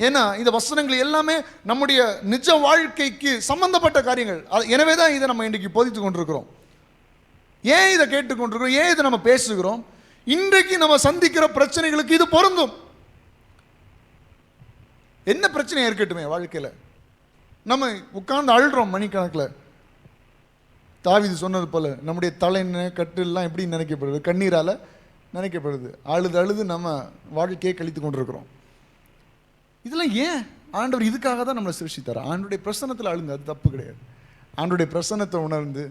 ஏன்னா இந்த வசனங்கள் எல்லாமே நம்முடைய நிஜ வாழ்க்கைக்கு சம்பந்தப்பட்ட காரியங்கள். எனவே தான் இதை நம்ம இன்றைக்கு போதித்து கொண்டிருக்கிறோம். ஏன் இதை கேட்டுக்கொண்டிருக்கிறோம்? ஏன் இதை நம்ம பேசுகிறோம்? இன்றைக்கு நம்ம சந்திக்கிற பிரச்சனைகளுக்கு இது பொருந்தும். என்ன பிரச்சனை இருக்கட்டுமே வாழ்க்கையில், நம்ம உட்கார்ந்து அழுறோம் மணிக்கணக்கில். தாவீது சொன்னது போல நம்முடைய தலைன்னு கட்டுலாம் எப்படி நினைக்கப்படுது? கண்ணீரால் நினைக்கப்படுது. அழுது அழுது நம்ம வாழ்க்கையை கழித்து கொண்டிருக்கிறோம். இதெல்லாம் ஏன்? ஆண்டவர் இதுக்காக தான் நம்மளை சிருஷ்டித்தார். ஆண்டுடைய பிரசன்னத்தில் அழுங்க, அது தப்பு கிடையாது. ஆண்டுடைய பிரசன்னத்தை உணர்ந்து,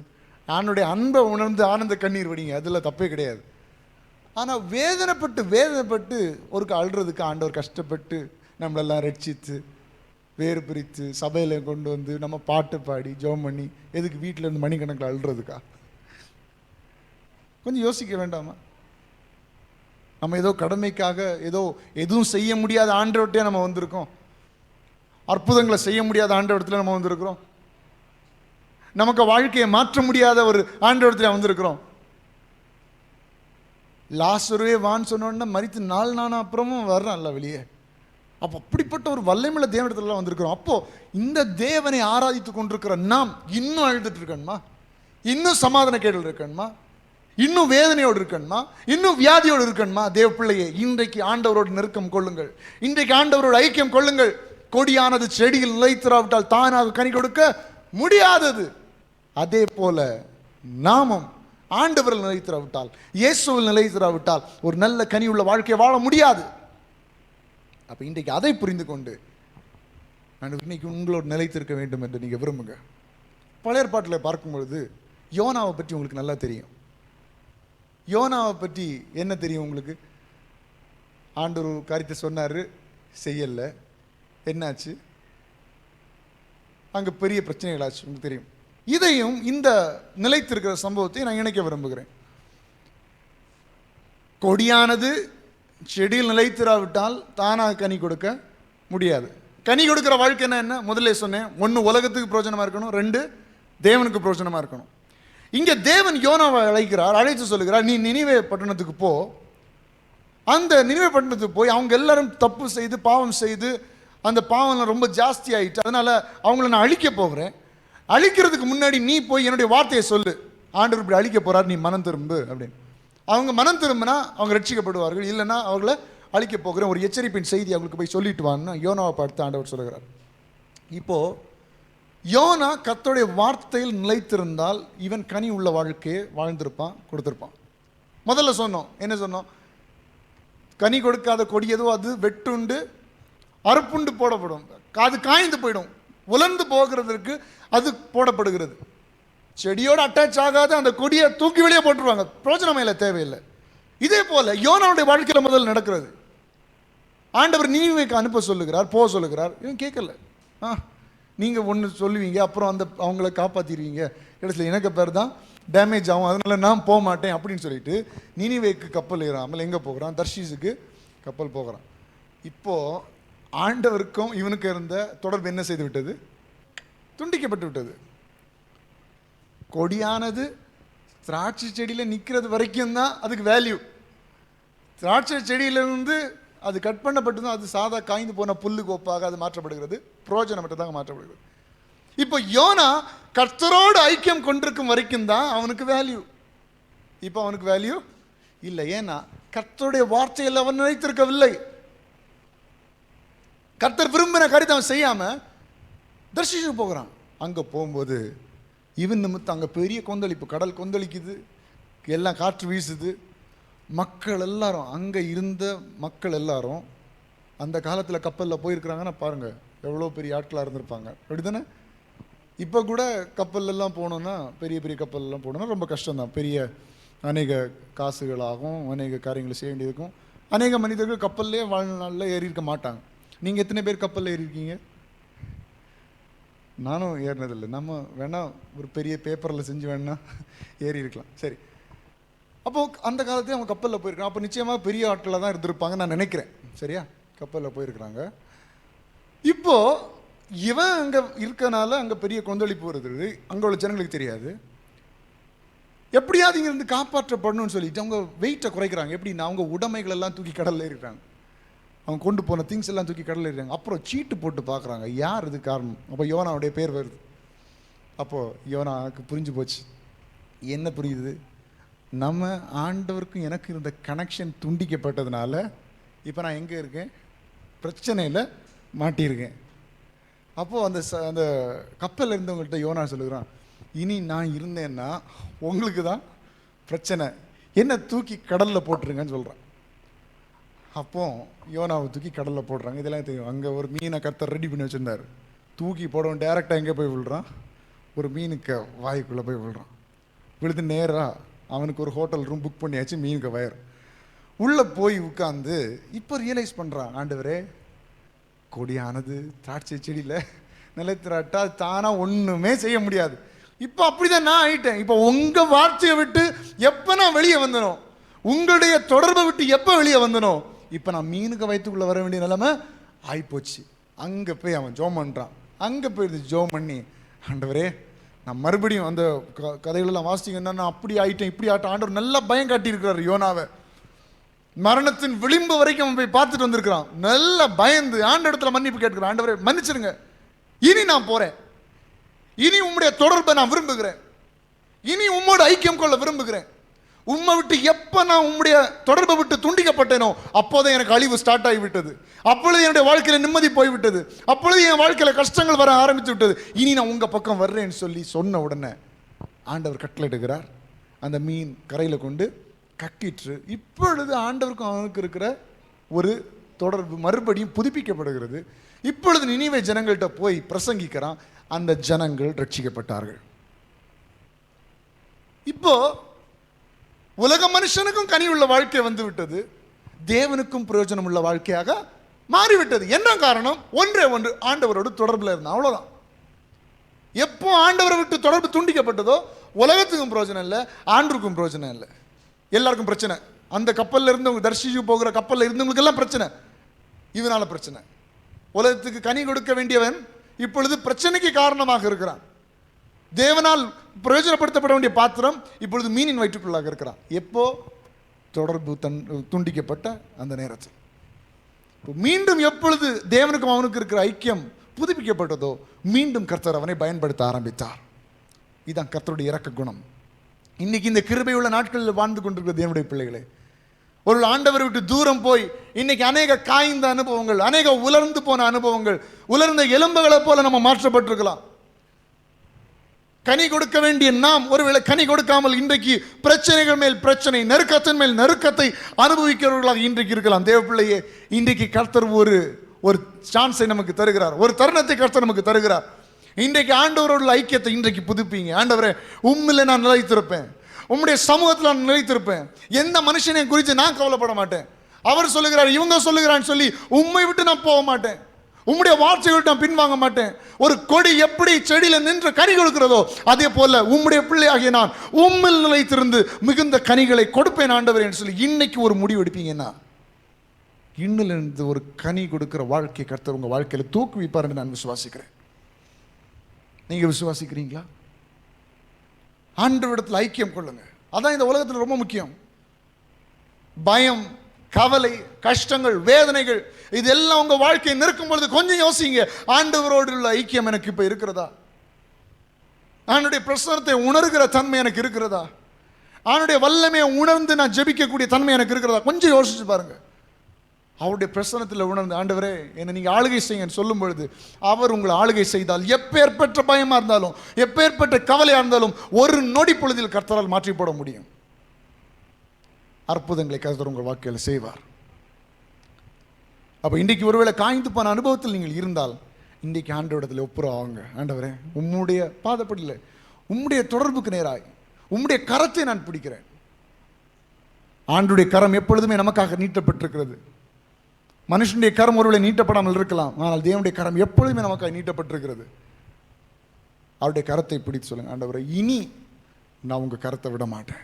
ஆண்டுடைய அன்பை உணர்ந்து ஆனந்த கண்ணீர் வடிங்க, அதில் தப்பே கிடையாது. ஆனால் வேதனைப்பட்டு ஒருக்கு அழுறதுக்கு ஆண்டவர் கஷ்டப்பட்டு நம்மளெல்லாம் ரட்சித்து வேறு பிரித்து சபையில் கொண்டு வந்து நம்ம பாட்டு பாடி ஜெபம் பண்ணி எதுக்கு வீட்டில் இருந்து மணிக்கணக்கில் அழுறதுக்கா? கொஞ்சம் யோசிக்க வேண்டாமா? நம்ம ஏதோ கடமைக்காக ஏதோ எதுவும் செய்ய முடியாத ஆண்டவர்கிட்டே நம்ம வந்திருக்கோம். அற்புதங்களை செய்ய முடியாத ஆண்டவரத்தில் நம்ம வந்திருக்கிறோம். நமக்கு வாழ்க்கையை மாற்ற முடியாத ஒரு ஆண்டவரத்தில் வந்திருக்கிறோம். லாசருவே வான்னு சொன்னோன்னா மரித்து 4 நாள் அப்புறமும் வர்றான்ல வெளியே. அப்போ அப்படிப்பட்ட ஒரு வல்லமையுள்ள தேவனிடத்துல வந்திருக்கிறோம். அப்போ இந்த தேவனை ஆராதித்து கொண்டிருக்கிற நாம் இன்னும் அழுதுட்டு இருக்கணுமா? இன்னும் சமாதான கேடல் இருக்கணுமா? இன்னும் வேதனையோடு இருக்கணுமா? இன்னும் வியாதியோடு இருக்கணுமா? தேவ பிள்ளையே, இன்றைக்கு ஆண்டவரோடு நெருக்கம் கொள்ளுங்கள். இன்றைக்கு ஆண்டவரோடு ஐக்கியம் கொள்ளுங்கள். கொடியானது செடியில் நிலைத்திராவிட்டால் தானாக கனி கொடுக்க முடியாதது. அதே போல நாமும் ஆண்டவரில் நிலைத்திராவிட்டால், இயேசுவில் நிலைத்திராவிட்டால் ஒரு நல்ல கனியுள்ள வாழ்க்கையை வாழ முடியாது. அப்போ இன்றைக்கு அதை புரிந்து கொண்டு நான் இன்னைக்கு உங்களோட நிலைத்திருக்க வேண்டும் என்று நீங்கள் விரும்புங்க. பழைய ஏற்பாட்டில் பார்க்கும்பொழுது யோனாவை பற்றி உங்களுக்கு நல்லா தெரியும். யோனாவை பற்றி என்ன தெரியும் உங்களுக்கு? ஆண்டவர் ஒரு காரியத்தை சொன்னார், செய்யலை. என்னாச்சு? அங்கே பெரிய பிரச்சனைகளாச்சு, உங்களுக்கு தெரியும். இதையும் இந்த நிலைத்திருக்கிற சம்பவத்தை நான் இணைக்க விரும்புகிறேன். கொடியானது செடியில் நிலைத்திராவிட்டால் தானாக கனி கொடுக்க முடியாது. கனி கொடுக்கிற வாழ்க்கை என்ன? முதல்ல சொன்னேன், 1 உலகத்துக்கு பிரயோஜனமாக இருக்கணும், 2 தேவனுக்கு பிரயோஜனமாக இருக்கணும். இங்கே தேவன் யோனாவை அழைத்து சொல்லுகிறார், நீ நினிவே பட்டணத்துக்கு போ. அந்த நினிவே பட்டணத்துக்கு போய் அவங்க எல்லாரும் தப்பு செய்து பாவம் செய்து அந்த பாவம் ரொம்ப ஜாஸ்தி ஆகிட்டு, அதனால் அவங்கள நான் அழிக்க போகிறேன். அழிக்கிறதுக்கு முன்னாடி நீ போய் என்னுடைய வார்த்தையை சொல்லு, ஆண்டவர் இப்படி அழிக்க போகிறார், நீ மனம் திரும்பு அப்படின்னு. அவங்க மனம் திரும்பினா அவங்க ரட்சிக்கப்படுவார்கள், இல்லைன்னா அவங்கள அழிக்க போகிறேன், ஒரு எச்சரிப்பின் செய்தி அவங்களுக்கு போய் சொல்லிட்டு வான்னு யோனாவை பார்த்து ஆண்டவர் சொல்லுகிறார். இப்போது யோனா கர்த்தருடைய வார்த்தையில் நிலைத்திருந்தால் இவன் கனி உள்ள வாழ்க்கையை வாழ்ந்திருப்பான், கொடுத்துருப்பான். முதல்ல சொன்னோம், என்ன சொன்னோம்? கனி கொடுக்காத கொடி எதோ அது வெட்டுண்டு அறுப்புண்டு போடப்படும், அது காய்ந்து போயிடும், உலர்ந்து போகிறதுக்கு அது போடப்படுகிறது. செடியோடு அட்டாச் ஆகாத அந்த கொடியை தூக்கி வெளியே போட்டுருவாங்க, பிரோஜனமே இல்லை, தேவையில்லை. இதே போல யோனாவுடைய வாழ்க்கையில் முதல் நடக்கிறது. ஆண்டவர் நீவேக்கு அனுப்ப சொல்லுகிறார், போக சொல்லுகிறார், இவன் கேட்கல. நீங்கள் ஒன்று சொல்லுவீங்க, அப்புறம் அவங்கள காப்பாற்றிடுவீங்க, கடைசியில் எனக்கு பேர் தான் டேமேஜ் ஆகும், அதனால் நான் போக மாட்டேன் அப்படின்னு சொல்லிட்டு நீனிவேக்கு கப்பல் ஏறாமல் எங்கே போகிறான்? தர்ஷீஸுக்கு கப்பல் போகிறான். இப்போது ஆண்டவருக்கும் இவனுக்கு இருந்த தொடர்பு என்ன செய்து விட்டது? துண்டிக்கப்பட்டு விட்டது. கொடியானது திராட்சை செடியில் நிற்கிறது வரைக்கும் தான் அதுக்கு வேல்யூ. திராட்சை செடியிலிருந்து அது கட் பண்ணப்பட்டு தான் அது சாதா காய்ந்து போன புல்லு கோப்பாக அது மாற்றப்படுகிறது, பிரயோஜனப்பட்டதாக மாற்றப்படுகிறது. இப்போ யோனா கர்த்தரோடு ஐக்கியம் கொண்டிருக்கும் வரைக்கும் தான் அவனுக்கு வேல்யூ. இப்போ அவனுக்கு வேல்யூ இல்லை. ஏன்னா கர்த்தருடைய வார்த்தையில் அவன் நினைத்திருக்கவில்லை. கர்த்தர் விரும்பின காரியத்தை அவன் செய்யாமல் தர்ஷீஸுக்கு போகிறான். அங்கே போகும்போது இவன் நிமித்தம் அங்கே பெரிய கொந்தளிப்பு, கடல் கொந்தளிக்குது, எல்லாம் காற்று வீசுது. மக்கள் எல்லாரும், அங்கே இருந்த மக்கள் எல்லாரும் அந்த காலத்தில் கப்பலில் போயிருக்கிறாங்கன்னா பாருங்கள் எவ்வளோ பெரிய ஆட்களாக இருந்திருப்பாங்க, அப்படி தானே? இப்போ கூட கப்பல்லாம் போகணுன்னா, பெரிய பெரிய கப்பல்லாம் போகணுன்னா ரொம்ப கஷ்டம்தான். பெரிய அநேக காசுகளாகும், அநேக காரியங்களை செய்ய வேண்டியிருக்கும். அநேக மனிதர்கள் கப்பல்லே வாழ்நாளில் ஏறி இருக்க மாட்டாங்க. நீங்கள் எத்தனை பேர் கப்பலில் ஏறியிருக்கீங்க? நானும் ஏறினதில்லை. நம்ம வேணால் ஒரு பெரிய பேப்பரில் செஞ்சு வேணா ஏறி இருக்கலாம். சரி, அப்போது அந்த காலத்தையும் அவங்க கப்பலில் போயிருக்காங்க. அப்போ நிச்சயமாக பெரிய ஆட்களாக தான் இருந்திருப்பாங்க நான் நினைக்கிறேன். சரியா? கப்பலில் போயிருக்கிறாங்க. இப்போது இவன் அங்கே இருக்கனால அங்கே பெரிய கொந்தளிப்பு வருது, அங்கே உள்ள ஜனங்களுக்கு தெரியாது. எப்படியாவது இங்கிருந்து காப்பாற்றப்படணும்னு சொல்லிட்டு அவங்க வெயிட்டை குறைக்கிறாங்க. எப்படின்னா அவங்க உடைமைகள் எல்லாம் தூக்கி கடலில் ஏறிடுறாங்க. அவங்க கொண்டு போன திங்ஸ் எல்லாம் தூக்கி கடலில் ஏறிடுறாங்க. அப்புறம் சீட்டு போட்டு பார்க்குறாங்க யார் இது காரணம். அப்போ யோனாவுடைய பேர் வருது. அப்போது யோனாவுக்கு புரிஞ்சு போச்சு. என்ன புரியுது? நம்ம ஆண்டவருக்கும் எனக்கு இருந்த கனெக்ஷன் துண்டிக்கப்பட்டதுனால இப்போ நான் எங்கே இருக்கேன்? பிரச்சனையில் மாட்டியிருக்கேன். அப்போது அந்த கப்பலில் இருந்தவங்கள்ட்ட யோனா சொல்லுகிறான், இனி நான் இருந்தேன்னா உங்களுக்கு தான் பிரச்சனை, என்ன தூக்கி கடலில் போட்டுருங்கன்னு சொல்கிறான். அப்போ யோனாவை தூக்கி கடலில் போடுறாங்க. இதெல்லாம் தெரியும். அங்கே ஒரு மீனை கர்த்தர் ரெடி பண்ணி வச்சுருந்தார். தூக்கி போடவும் டேரெக்டாக எங்கே போய் விழுறான்? ஒரு மீனுக்கு வாய்க்குள்ளே போய் விழுறான். விழுது நேராக அவனுக்கு ஒரு ஹோட்டல் ரூம் புக் பண்ணியாச்சு. மீனுக்கு வயர் உள்ளே போய் உட்காந்து இப்போ ரியலைஸ் பண்ணுறான், ஆண்டவரே கொடியானது திராட்சை செடியில் நிலைத்திராட்டா தானாக ஒன்றுமே செய்ய முடியாது. இப்போ அப்படிதான் நான் ஆயிட்டேன். இப்போ உங்கள் வார்த்தையை விட்டு எப்போ நான் வெளியே வந்தனோ, உங்களுடைய தொடர்பை விட்டு எப்போ வெளியே வந்தனோ, இப்போ நான் மீனுக்கு வயிற்றுக்குள்ளே வர வேண்டிய நிலைமை ஆகிப்போச்சு. அங்கே போய் அவன் ஜோம் பண்ணுறான். அங்கே போய் ஜோம் பண்ணி, ஆண்டவரே நான் மறுபடியும் அந்த கதைகளெல்லாம் வாசிங்கன்னா நான் அப்படி ஆயிட்டேன் இப்படி ஆகிட்டேன். ஆண்டவர் நல்லா பயம் காட்டியிருக்கிறார் யோனாவை. மரணத்தின் விளிம்பு வரைக்கும் அவன் போய் பார்த்துட்டு வந்திருக்கிறான். நல்லா பயந்து ஆண்ட இடத்துல மன்னிப்பு கேட்கிறான். ஆண்டவரே மன்னிச்சிருங்க, இனி நான் போகிறேன், இனி உம்முடைய தொடர்பை நான் விரும்புகிறேன், இனி உம்மோட ஐக்கியம் கொள்ள விரும்புகிறேன். உம்மை விட்டு எப்போ நான் உம்முடைய தொடர்பை விட்டு துண்டிக்கப்பட்டேனோ அப்போதான் எனக்கு அழிவு ஸ்டார்ட் ஆகிவிட்டது. அப்பொழுது என்னுடைய வாழ்க்கையில் நிம்மதி போய்விட்டது. அப்பொழுது என் வாழ்க்கையில் கஷ்டங்கள் வர ஆரம்பித்து விட்டது. இனி நான் உங்கள் பக்கம் வர்றேன்னு சொல்லி சொன்ன உடனே ஆண்டவர் கட்டளையிடுகிறார். அந்த மீன் கரையில் கொண்டு கக்கிற்று. இப்பொழுது ஆண்டவருக்கும் அவனுக்கு இருக்கிற ஒரு தொடர்பு மறுபடியும் புதுப்பிக்கப்படுகிறது. இப்பொழுது நினிவே ஜனங்கள்கிட்ட போய் பிரசங்கிக்கிறான். அந்த ஜனங்கள் ரட்சிக்கப்பட்டார்கள். இப்போ உலக மனுஷனுக்கும் கனி உள்ள வாழ்க்கை வந்து விட்டது, தேவனுக்கும் பிரயோஜனம் உள்ள வாழ்க்கையாக மாறிவிட்டது. என்ன காரணம்? ஒன்றே ஒன்று, ஆண்டவரோடு தொடர்பில் இருந்தான். அவ்வளோதான். எப்போ ஆண்டவரை விட்டு தொடர்பு துண்டிக்கப்பட்டதோ உலகத்துக்கும் பிரயோஜனம் இல்லை, ஆண்டவருக்கும் பிரயோஜனம் இல்லை, எல்லாருக்கும் பிரச்சனை. அந்த கப்பலில் இருந்தவங்க, தர்ஷிஜு போகிற கப்பலில் இருந்தவங்களுக்கு எல்லாம் பிரச்சனை. இவனால பிரச்சனை. உலகத்துக்கு கனி கொடுக்க வேண்டியவன் இப்பொழுது பிரச்சனைக்கு காரணமாக இருக்கிறான். தேவனால் பிரயோஜனப்படுத்தப்பட வேண்டிய பாத்திரம் இப்பொழுது மீனின் வயிற்றுக்குள்ளாக இருக்கிறான். எப்போ? தொடர்பு துண்டிக்கப்பட்ட அந்த நேரத்தில். இப்போ மீண்டும் எப்பொழுது தேவனுக்கும் அவனுக்கு இருக்கிற ஐக்கியம் புதுப்பிக்கப்பட்டதோ மீண்டும் கர்த்தர் அவனை பயன்படுத்த ஆரம்பித்தார். இதுதான் கர்த்தருடைய இரக்க குணம். இன்னைக்கு இந்த கிருபையுள்ள நாட்களில் வாழ்ந்து கொண்டிருக்கிற தேவனுடைய பிள்ளைகளே, ஒரு ஆண்டவரை விட்டு தூரம் போய் இன்னைக்கு அநேக காய்ந்த அனுபவங்கள், அநேக உலர்ந்து போன அனுபவங்கள், உலர்ந்த எலும்புகளை போல நம்ம மாற்றப்பட்டிருக்கலாம். கனி கொடுக்க வேண்டிய நாம் ஒருவேளை கனி கொடுக்காமல் இன்றைக்கு பிரச்சனைகள் மேல் பிரச்சனை, நெருக்கத்தின் மேல் நெருக்கத்தை அனுபவிக்கிறவர்களாக இன்றைக்கு இருக்கலாம். தேவ பிள்ளையே, இன்றைக்கு கர்த்தர் ஒரு சான்ஸை நமக்கு தருகிறார், ஒரு தருணத்தை கர்த்தர் நமக்கு தருகிறார். இன்றைக்கு ஆண்டவரோட ஐக்கியத்தை இன்றைக்கு புதுப்பிங்க. ஆண்டவரே, உம்மில் நான் நிலைத்திருப்பேன், உம்முடைய சமூகத்தில் நான் நிலைத்திருப்பேன், எந்த மனுஷனை குறித்து நான் கவலைப்பட மாட்டேன். அவர் சொல்லுகிறார், இவங்க சொல்லுகிறான்னு சொல்லி உம்மை விட்டு நான் போக மாட்டேன், உம்முடைய வார்த்தையை விட்டு நான் பின்வாங்க மாட்டேன். ஒரு கொடி எப்படி செடியில நின்று கனி கொடுக்கிறதோ அதே போல உம்முடைய பிள்ளையாகிய நான் உம்மில் நிலைத்திருந்து மிகுந்த கனிகளை கொடுப்பேன் ஆண்டவர் என்று சொல்லி இன்னைக்கு ஒரு முடிவு எடுப்பீங்கன்னா, இன்னில் இருந்து ஒரு கனி கொடுக்கிற வாழ்க்கை கர்த்தர் உங்க வாழ்க்கையில தூக்குவிப்பார் என்று நான் விசுவாசிக்கிறேன். நீங்க விசுவாசிக்கிறீங்களா? ஆண்டவரிடத்தில் ஐக்கியம் கொள்ளுங்க. அதான் இந்த உலகத்தில் ரொம்ப முக்கியம். பயம், கவலை, கஷ்டங்கள், வேதனைகள் இதெல்லாம் உங்க வாழ்க்கையை நிற்கும் பொழுது கொஞ்சம் யோசிங்க, ஆண்டவரோடு உள்ள ஐக்கியம் எனக்கு இப்ப இருக்கிறதா? அவனுடைய பிரசனத்தை உணர்கிற தன்மை எனக்கு இருக்கிறதா? அவனுடைய வல்லமையை உணர்ந்து நான் ஜெபிக்கக்கூடிய தன்மை எனக்கு இருக்கிறதா? கொஞ்சம் யோசிச்சு பாருங்க. அவருடைய பிரசனத்தில் உணர்ந்து, ஆண்டவரே என்னை நீங்க ஆளுகை செய்யுங்கன்னு சொல்லும் பொழுது அவர் உங்களை ஆளுகை செய்தால் எப்பேற்பட்ட பயமா இருந்தாலும், எப்பேற்பட்ட கவலையா இருந்தாலும் ஒரு நொடி பொழுதில் கர்த்தரால் மாற்றி போட முடியும். அற்புதங்களை கர்த்தர் உங்கள் வாழ்க்கையில் செய்வார். அப்போ இன்றைக்கு ஒருவேளை காய்ந்து போன அனுபவத்தில் நீங்கள் இருந்தால் இன்றைக்கு ஆண்டவரிடத்தில் ஒப்புரவாங்க. ஆண்டவரே, உம்முடைய பாதப்படியில் உம்முடைய தொடர்புக்கு நேராய் உம்முடைய கரத்தை நான் பிடிக்கிறேன். ஆண்டுடைய கரம் எப்பொழுதுமே நமக்காக நீட்டப்பட்டிருக்கிறது. மனுஷனுடைய கரம் ஒருவேளை நீட்டப்படாமல் இருக்கலாம், ஆனால் தேவனுடைய கரம் எப்பொழுதுமே நமக்காக நீட்டப்பட்டிருக்கிறது. அவருடைய கரத்தை பிடித்து சொல்லுங்க, ஆண்டவரே இனி நான் உங்கள் கரத்தை விட மாட்டேன்,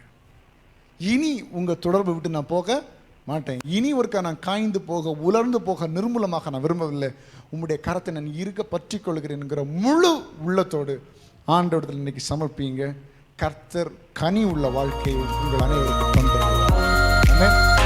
இனி உங்கள் தொடர்பை விட்டு நான் போக மாட்டேன், இனி ஒருக்கா நான் காய்ந்து போக உலர்ந்து போக நிர்மூலமாக நான் விரும்பவில்லை, உம்முடைய கரத்தை நான் இருக்க பற்றி கொள்கிறேன்ங்கிற முழு உள்ளத்தோடு ஆண்டவரிடத்தில் இன்னைக்கு சமர்ப்பீங்க. கர்த்தர் கனி உள்ள வாழ்க்கையை உங்கள் அனைவருக்கும் தந்தருள்வார். ஆமென்.